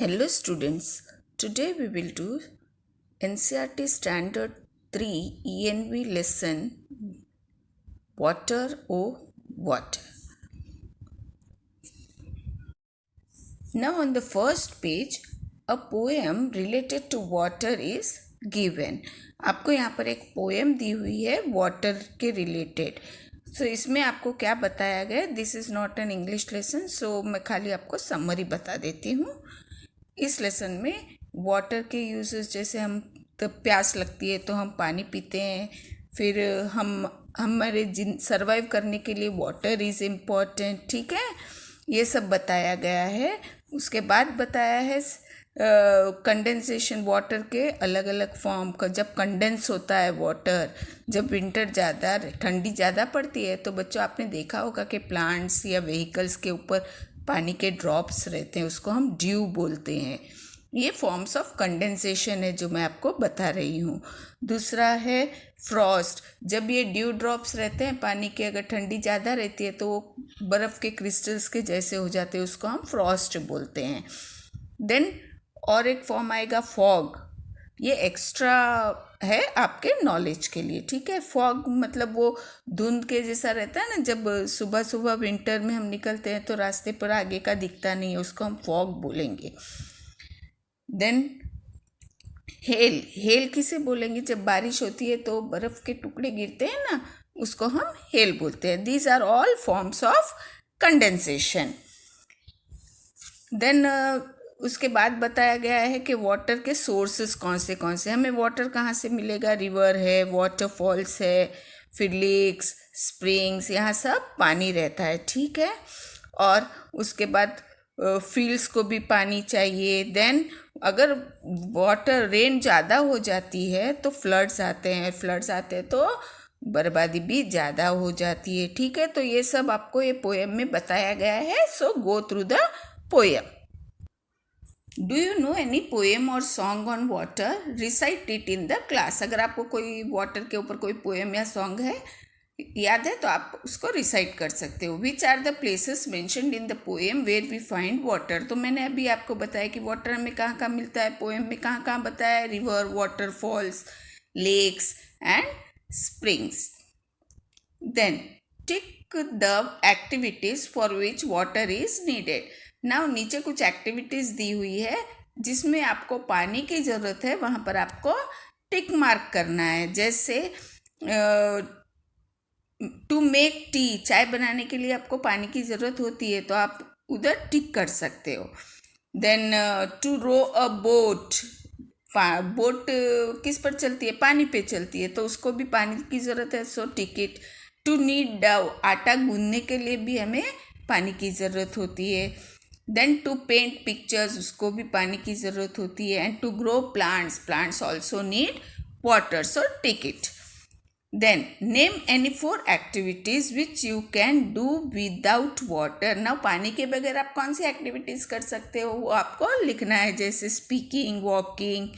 Hello students, today we will do NCERT Standard 3 ENV lesson Water O Water. Now on the first page, a poem related to water is given. आपको यहाँ पर एक poem दी हुई है water के related. सो इसमें आपको क्या बताया गया, this is not an English lesson, so मैं खाली आपको समरी बता देती हूँ. इस लेसन में वाटर के यूजेस, जैसे हम तो प्यास लगती है तो हम पानी पीते हैं, फिर हम हमारे सर्वाइव करने के लिए वाटर इज़ इम्पॉर्टेंट. ठीक है, ये सब बताया गया है. उसके बाद बताया है कंडेंसेशन, वाटर के अलग अलग फॉर्म का. जब कंडेंस होता है वाटर, जब विंटर ज़्यादा ठंडी ज़्यादा पड़ती है तो बच्चों आपने देखा होगा कि प्लांट्स या व्हीकल्स के ऊपर पानी के ड्रॉप्स रहते हैं, उसको हम ड्यू बोलते हैं. ये फॉर्म्स ऑफ कंडेंसेशन है जो मैं आपको बता रही हूँ. दूसरा है फ्रॉस्ट. जब ये ड्यू ड्रॉप्स रहते हैं पानी के, अगर ठंडी ज़्यादा रहती है तो वो बर्फ़ के क्रिस्टल्स के जैसे हो जाते हैं, उसको हम फ्रॉस्ट बोलते हैं. देन और एक फॉर्म आएगा फॉग. ये एक्स्ट्रा है आपके नॉलेज के लिए. ठीक है, फॉग मतलब वो धुंध के जैसा रहता है ना, जब सुबह सुबह विंटर में हम निकलते हैं तो रास्ते पर आगे का दिखता नहीं है, उसको हम फॉग बोलेंगे. Then hello. हेल किसे बोलेंगे, जब बारिश होती है तो बर्फ़ के टुकड़े गिरते हैं ना, उसको हम हेल बोलते हैं. These are all forms of condensation. Then उसके बाद बताया गया है कि वाटर के सोर्सेस कौन से. हमें वाटर कहाँ से मिलेगा, रिवर है, वाटरफॉल्स है, फिर लेक्स, स्प्रिंग्स, यहाँ सब पानी रहता है. ठीक है, और उसके बाद फील्ड्स को भी पानी चाहिए. देन अगर वाटर रेन ज़्यादा हो जाती है तो फ्लड्स आते हैं तो बर्बादी भी ज़्यादा हो जाती है. ठीक है, तो ये सब आपको ये पोएम में बताया गया है. So go through the poem. Do you know any poem और song on water? Recite it in the class. अगर आपको कोई वाटर के ऊपर कोई पोएम या सॉन्ग है याद है तो आप उसको रिसाइट कर सकते हो. Which are the places mentioned in the poem where we find water. तो मैंने अभी आपको बताया कि वाटर हमें कहाँ कहाँ मिलता है. पोएम में कहाँ कहाँ बताया है, river, waterfalls, lakes and springs. Then tick the activities for which water is needed. Now नीचे कुछ एक्टिविटीज दी हुई है जिसमें आपको पानी की ज़रूरत है, वहाँ पर आपको टिक मार्क करना है. जैसे टू मेक टी, चाय बनाने के लिए आपको पानी की ज़रूरत होती है तो आप उधर टिक कर सकते हो. Then to row a boat. Boat किस पर चलती है, पानी पे चलती है, तो उसको भी पानी की ज़रूरत है, so tick it. To knead dough, आटा गूंदने के लिए भी हमें पानी की ज़रूरत होती है. देन टू पेंट पिक्चर्स, उसको भी पानी की ज़रूरत होती है. And to grow plants, plants also need water, so tick it. Then name any 4 activities which you can do without water. Now पानी के बगैर आप कौन सी एक्टिविटीज़ कर सकते हो वो आपको लिखना है. जैसे स्पीकिंग, वॉकिंग,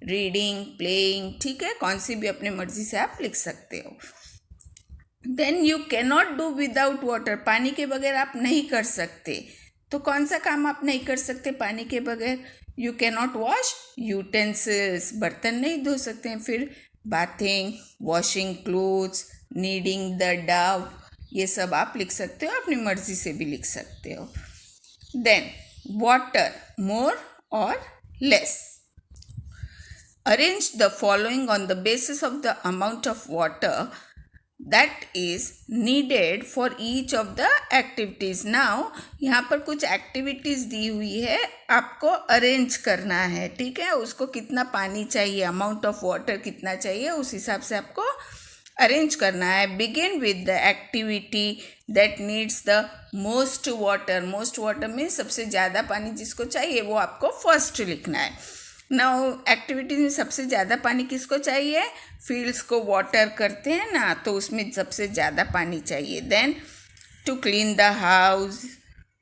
रीडिंग, प्लेइंग. ठीक है, कौन सी भी अपने मर्जी से आप लिख सकते हो. Then you can not do without water. पानी के बगैर आप नहीं कर सकते. तो कौन सा काम आप नहीं कर सकते पानी के बगैर? You can not wash utensils, बर्तन नहीं धो सकते हैं. फिर bathing, washing clothes, kneading the dough, ये सब आप लिख सकते हो, अपनी मर्जी से भी लिख सकते हो. देन वाटर, मोर और less. Arrange the following on the basis of the amount of water that is needed for each of the activities. Now यहाँ पर कुछ एक्टिविटीज़ दी हुई है, आपको अरेंज करना है. ठीक है, उसको कितना पानी चाहिए, अमाउंट ऑफ वाटर कितना चाहिए, उस हिसाब से आपको अरेंज करना है. Begin with the activity that needs the most water. Most water में सबसे ज़्यादा पानी जिसको चाहिए वो आपको फर्स्ट लिखना है. नाउ एक्टिविटीज में सबसे ज़्यादा पानी किसको चाहिए, फील्ड्स को वाटर करते हैं ना, तो उसमें सबसे ज़्यादा पानी चाहिए. Then to clean the house,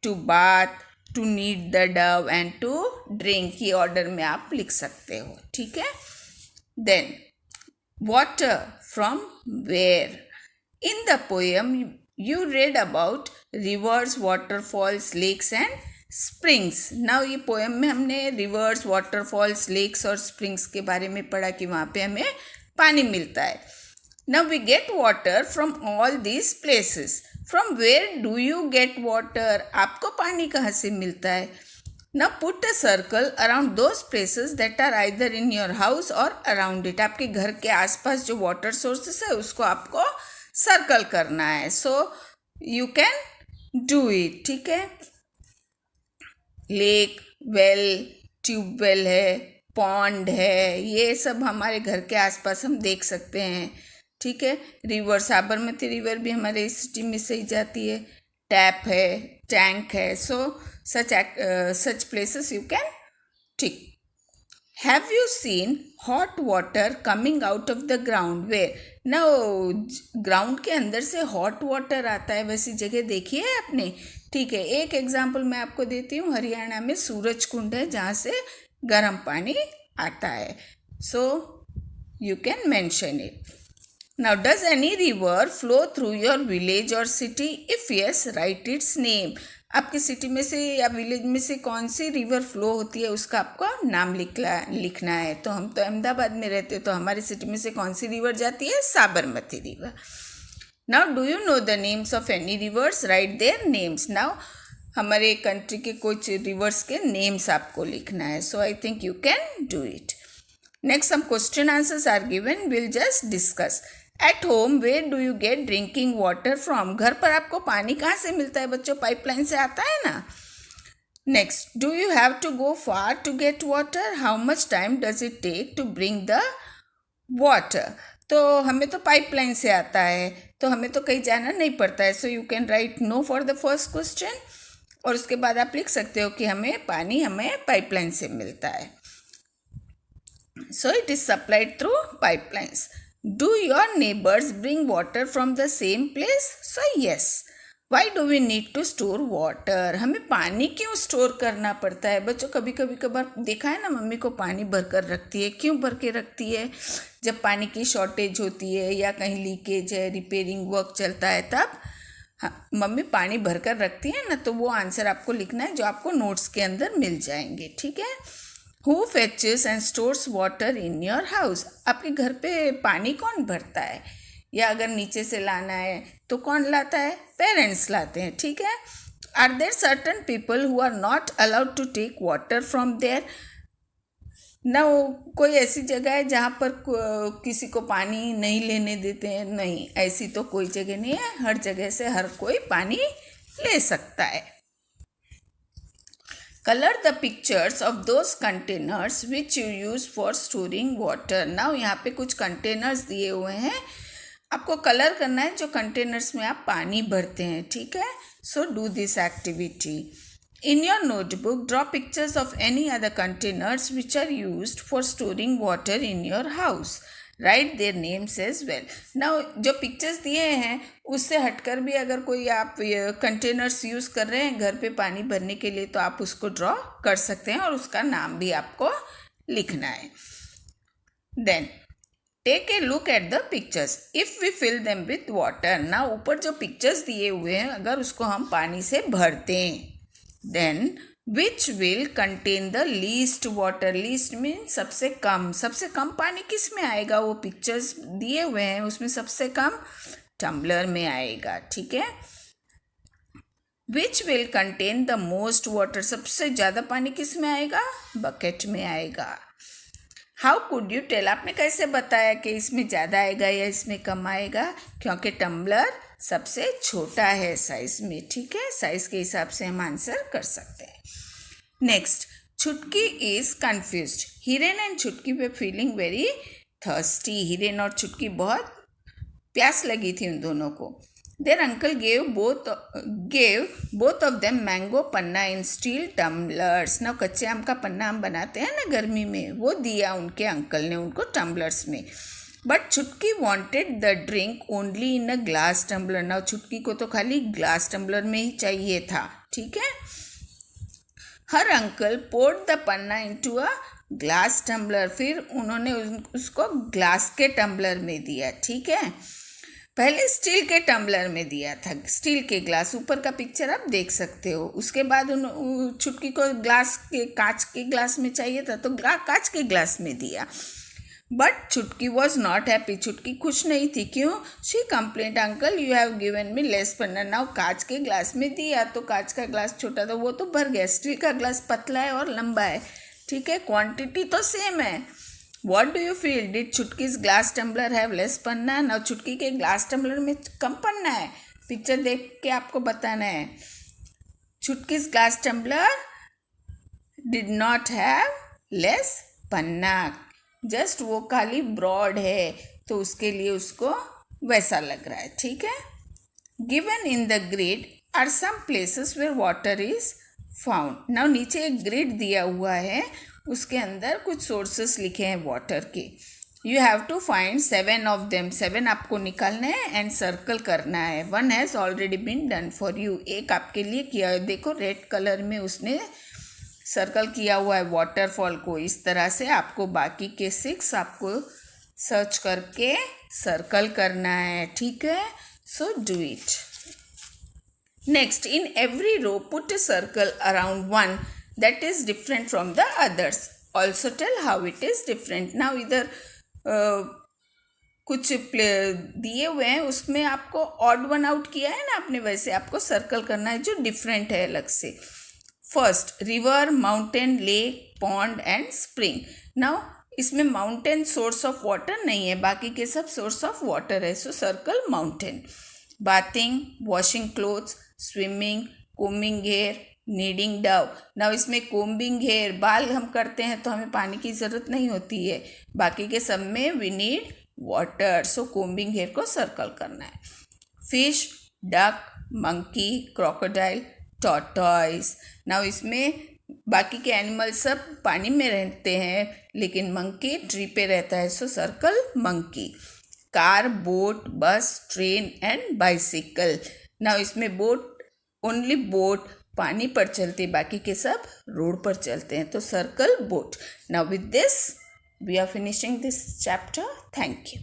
to bath, to knead the dough and to drink. ये ऑर्डर में आप लिख सकते हो. ठीक है. Then water from where. In the poem you read about rivers, waterfalls, lakes and springs. Now ये poem में हमने रिवर्स, वाटरफॉल्स, लेक्स और स्प्रिंग्स के बारे में पढ़ा कि वहाँ पे हमें पानी मिलता है। Now we get water from all these places. From where do you get water? आपको पानी कहाँ से मिलता है? Now put a circle around those places that are either in your house or around it. आपके घर के आसपास जो वाटर सोर्सेस है उसको आपको सर्कल करना है। So you can do it, ठीक है। लेक, वेल, ट्यूबवेल है, पॉन्ड है, ये सब हमारे घर के आसपास हम देख सकते हैं, ठीक है। रिवर, साबरमती रिवर भी हमारे सिटी में से ही जाती है। टैप है, टैंक है। सो such places you can tick. Have you seen hot water coming out of the ground? Where? Now, ground के अंदर से हॉट वाटर आता है, वैसी जगह देखी है आपने? ठीक है, एक एग्जाम्पल मैं आपको देती हूँ। हरियाणा में सूरज कुंड है जहाँ से गर्म पानी आता है। So you can mention it. Now, does any river flow through your village or city? If yes, write its name. आपकी सिटी में से या विलेज में से कौन सी रिवर फ्लो होती है उसका आपको नाम लिखना है। तो हम तो अहमदाबाद में रहते हैं, तो हमारी सिटी में से कौन सी रिवर जाती है? Sabarmati river. Now do you know the names of any rivers? Write their names. Now हमारे कंट्री के कुछ रिवर्स के नेम्स आपको लिखना है। So I think you can do it. Next some question answers are given. We'll just discuss. At home, where do you get drinking water from? घर पर आपको पानी कहाँ से मिलता है बच्चों? पाइपलाइन से आता है ना। Next, do you have to go far to get water? How much time does it take to bring the water? तो हमें तो पाइपलाइन से आता है, तो हमें तो कहीं जाना नहीं पड़ता है। So you can write no for the first question, और उसके बाद आप लिख सकते हो कि हमें पाइपलाइन से मिलता है। So it is supplied through pipelines. Do your neighbors bring water from the same place? So yes. Why do we need to store water? हमें पानी क्यों स्टोर करना पड़ता है बच्चों? कभी कभार देखा है ना, मम्मी को पानी भर कर रखती है। क्यों भर के रखती है? जब पानी की शॉर्टेज होती है या कहीं लीकेज है, रिपेयरिंग वर्क चलता है, तब हाँ, मम्मी पानी भर कर रखती है ना। तो वो आंसर आपको लिखना है जो आपको नोट्स के अंदर मिल जाएंगे, ठीक है। Who fetches and stores water in your house? आपके घर पे पानी कौन भरता है? या अगर नीचे से लाना है तो कौन लाता है? पेरेंट्स लाते हैं, ठीक है। Are there certain people who are not allowed to take water from there? ना कोई ऐसी जगह है जहाँ पर किसी को पानी नहीं लेने देते हैं? नहीं, ऐसी तो कोई जगह नहीं है। हर जगह से हर कोई पानी ले सकता है। Color the pictures of those containers which you use for storing water. Now यहाँ पे कुछ containers दिए हुए हैं, आपको कलर करना है जो कंटेनर्स में आप पानी भरते हैं, ठीक है। So do this activity. In your notebook, draw pictures of any other containers which are used for storing water in your house. Write their names as well. Now जो पिक्चर्स दिए हैं उससे हटकर भी अगर कोई आप कंटेनर्स यूज़ कर रहे हैं घर पे पानी भरने के लिए, तो आप उसको ड्रॉ कर सकते हैं और उसका नाम भी आपको लिखना है। Then take a look at the pictures. If we fill them with water, ना ऊपर जो पिक्चर्स दिए हुए हैं अगर उसको हम पानी से भरते हैं, then which will contain the least water. Least mean सबसे कम पानी किस में आएगा? वो पिक्चर्स दिए हुए हैं उसमें सबसे कम टम्बलर में आएगा, ठीक है। विच will contain the most water, सबसे ज़्यादा पानी किस में आएगा? बकेट में आएगा। हाउ कुड यू टेल, आपने कैसे बताया कि इसमें ज़्यादा आएगा या इसमें कम आएगा? क्योंकि टम्बलर सबसे छोटा है साइज में, ठीक है। साइज के हिसाब से हम आंसर कर सकते हैं। नेक्स्ट, छुटकी is confused. Hiren and Chhutki were feeling very thirsty. Hiren और छुटकी बहुत प्यास लगी थी उन दोनों को। Their uncle gave both of them mango panna in steel tumblers. ना कच्चे आम का पन्ना हम बनाते हैं ना गर्मी में, वो दिया उनके अंकल ने उनको टम्बलर्स में। But Chhutki wanted the drink only in a glass tumbler. ना छुटकी को तो खाली ग्लास टम्बलर में ही चाहिए था, ठीक है। Her uncle poured the panna into a glass tumbler, फिर उन्होंने उसको ग्लास के टम्बलर में दिया, ठीक है। पहले स्टील के टम्बलर में दिया था, स्टील के ग्लास, ऊपर का पिक्चर आप देख सकते हो। उसके बाद चुटकी को ग्लास के, कांच के ग्लास में चाहिए था तो कांच के ग्लास में दिया। बट चुटकी वॉज नॉट हैप्पी, चुटकी खुश नहीं थी। क्यों? She complaint, uncle you have given me less Panna. Now कांच के ग्लास में दिया तो कांच का ग्लास छोटा था, वो तो भर गया। स्टील का ग्लास पतला है और लंबा है, ठीक है, क्वांटिटी तो सेम है। What do you feel? Did चुटकी's glass tumbler have less पन्ना? ना चुटकी के ग्लास टम्बलर में कम पन्ना है। पिक्चर देख के आपको बताना है। चुटकी's glass tumbler did not have less पन्ना, जस्ट वो खाली ब्रॉड है तो उसके लिए उसको वैसा लग रहा है, ठीक है। Given in the grid are some places where water is found. Now नीचे एक ग्रिड दिया हुआ है, उसके अंदर कुछ सोर्सेस लिखे हैं वाटर के। You have to find 7 of them, 7 आपको निकालना है एंड सर्कल करना है। 1 has already been done for you, एक आपके लिए किया है। देखो रेड कलर में उसने सर्कल किया हुआ है वाटरफॉल को। इस तरह से आपको बाकी के 6 आपको सर्च करके सर्कल करना है, ठीक है। So do it. Next, in every row, put a circle around one that is different from the others. Also tell how it is different. Now इधर कुछ दिए हुए हैं, उसमें आपको ऑड वन आउट किया है ना आपने, वैसे आपको सर्कल करना है जो डिफरेंट है अलग से। First, river, mountain, lake, pond and spring. Now इसमें माउंटेन सोर्स ऑफ वाटर नहीं है, बाकी के सब सोर्स ऑफ वाटर है, so circle mountain. Bathing, washing clothes, swimming, combing hair, kneading dough. Now इसमें कोम्बिंग हेयर, बाल हम करते हैं तो हमें पानी की ज़रूरत नहीं होती है, बाकी के सब में we need water, so combing hair को सर्कल करना है। Fish, duck, monkey, crocodile, tortoise. Now इसमें बाकी के एनिमल सब पानी में रहते हैं लेकिन मंकी ट्री पे रहता है, so circle monkey. Car, boat, बस, ट्रेन एंड बाइसिकल। नाउ इसमें बोट, ओनली बोट पानी पर चलती, बाकी के सब रोड पर चलते हैं, तो circle boat. Now with this we are finishing this chapter. Thank you.